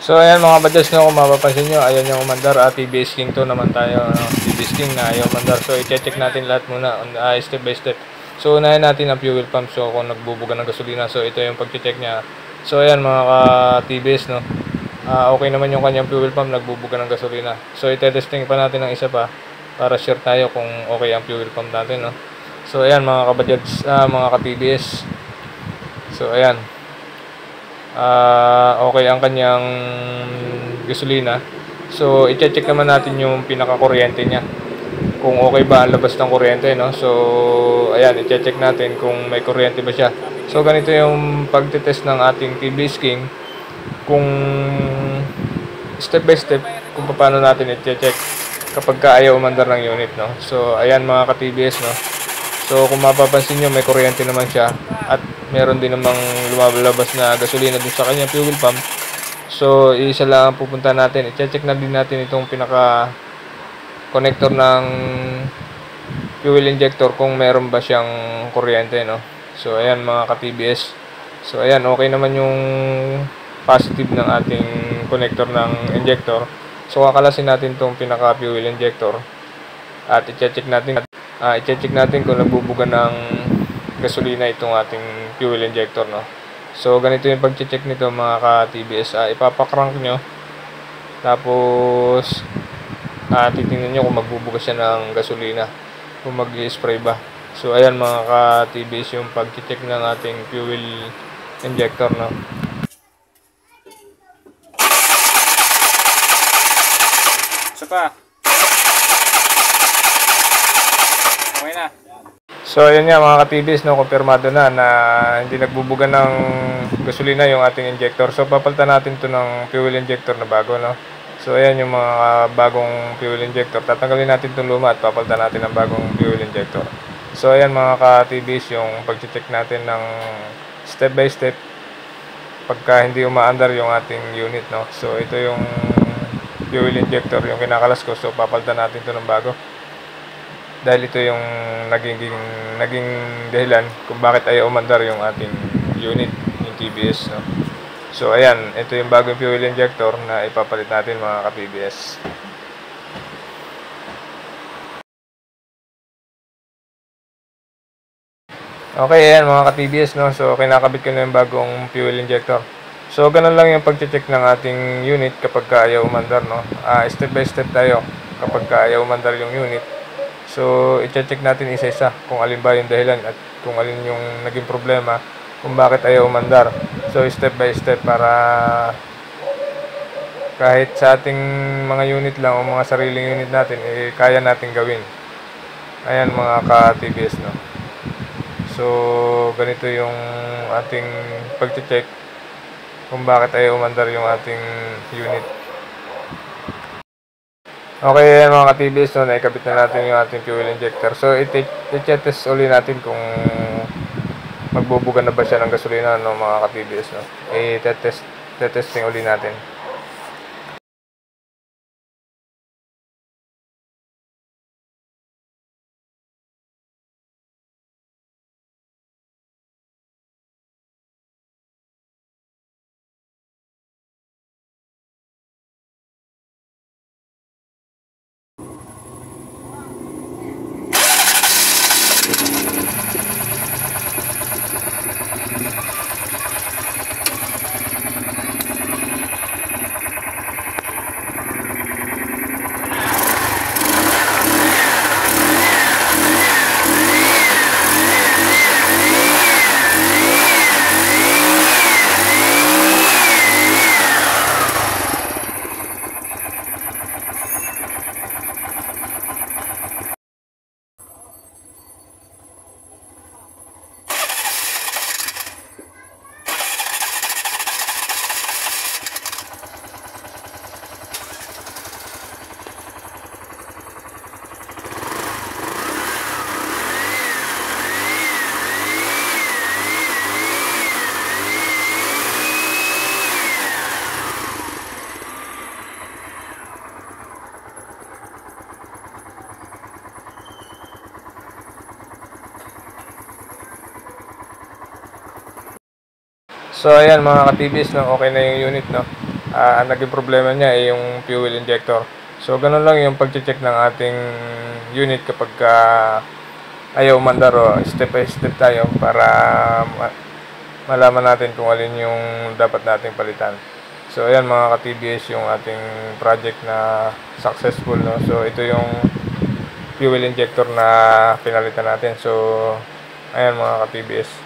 So ayan mga badges, no, kung mapapansin nyo, ayan yung umandar at TBS King to naman tayo, no? TBS King na ayaw umandar. So i-check natin lahat muna step by step. So unahin natin ang fuel pump, so kung nagbubuga ng gasolina, so ito yung pag-check niya. So ayan mga ka-TBS, no, okay naman yung kanyang fuel pump, nagbubuga ng gasolina. So i-testing pa natin ng isa pa para sure tayo kung okay ang fuel pump natin, no. So ayan mga kabadyads, mga ka-TBS. So ayan, okay ang kanyang gasolina. So i-check naman natin yung pinaka-kuryente niya, kung okay ba ang labas ng kuryente, no. So ayan, i-check natin kung may kuryente ba siya. So ganito yung pagte-test ng ating TBS King, kung step by step kung paano natin i-check kapag ayaw umandar ng unit, no. So ayan mga ka-TBS, no. So kung mapapansin nyo, may kuryente naman siya at meron din namang lumalabas na gasolina dun sa kanyang fuel pump. So isa lang ang pupunta natin, i-check na din natin itong pinaka connector ng fuel injector kung meron ba siyang kuryente, no. So ayan mga ka-TBS. So ayan, okay naman yung positive ng ating connector ng injector. So kakalasin natin itong pinaka fuel injector at i-check natin kung nagbubuga ng gasolina itong ating fuel injector, no. So ganito yung pag-check nito mga ka-TBS. Ipapakrank nyo, tapos titingnan nyo kung magbubuga siya ng gasolina, kung mag-spray ba. So ayan mga ka-TBS yung pag-check ng ating fuel injector, no. Isa pa. Okay na. So ayan nga mga ka-TBS, no, kumpirmado na hindi nagbubuga ng gasolina yung ating injector. So papalitan natin to ng fuel injector na bago, no. So ayan yung mga bagong fuel injector. Tatanggalin natin itong luma at papalitan natin ng bagong fuel injector. So ayan mga ka-TBS yung pag-check natin ng step by step pagka hindi umaandar yung ating unit, no. So ito yung fuel injector yung kinakalas ko. So papalitan natin ito ng bago, dahil ito yung naging dahilan kung bakit ayaw umandar yung ating unit, yung TBS, no. So ayan, ito yung bagong fuel injector na ipapalit natin mga ka-TBS. Okay, ayan mga ka-TBS, no. So kinakabit ko na yung bagong fuel injector. So ganun lang yung pag-check ng ating unit kapag ayaw umandar, no. Step by step tayo kapag ayaw umandar yung unit. So i-check natin isa-isa kung alin ba yung dahilan at kung alin yung naging problema kung bakit ayaw umandar. So step by step para kahit sa ating mga unit lang o mga sariling unit natin, kaya natin gawin. Ayan mga ka-TBS, no. So ganito yung ating pag-check kung bakit ayaw umandar yung ating unit. Okay, yan mga ka-TBS, no, naikabit na natin yung ating fuel injector. So i-test ulit natin kung magbubuga na ba siya ng gasolina, no, mga ka-TBS, no. I-testing ulit natin. So ayan mga ka-TBS, no, okay na yung unit, no. ang naging problema niya ay yung fuel injector. So ganun lang yung pag-check ng ating unit kapag ayaw umandar, o step by step tayo para malaman natin kung alin yung dapat nating palitan. So ayan mga ka-TBS, yung ating project na successful, no. So ito yung fuel injector na pinalitan natin. So ayan mga ka-TBS.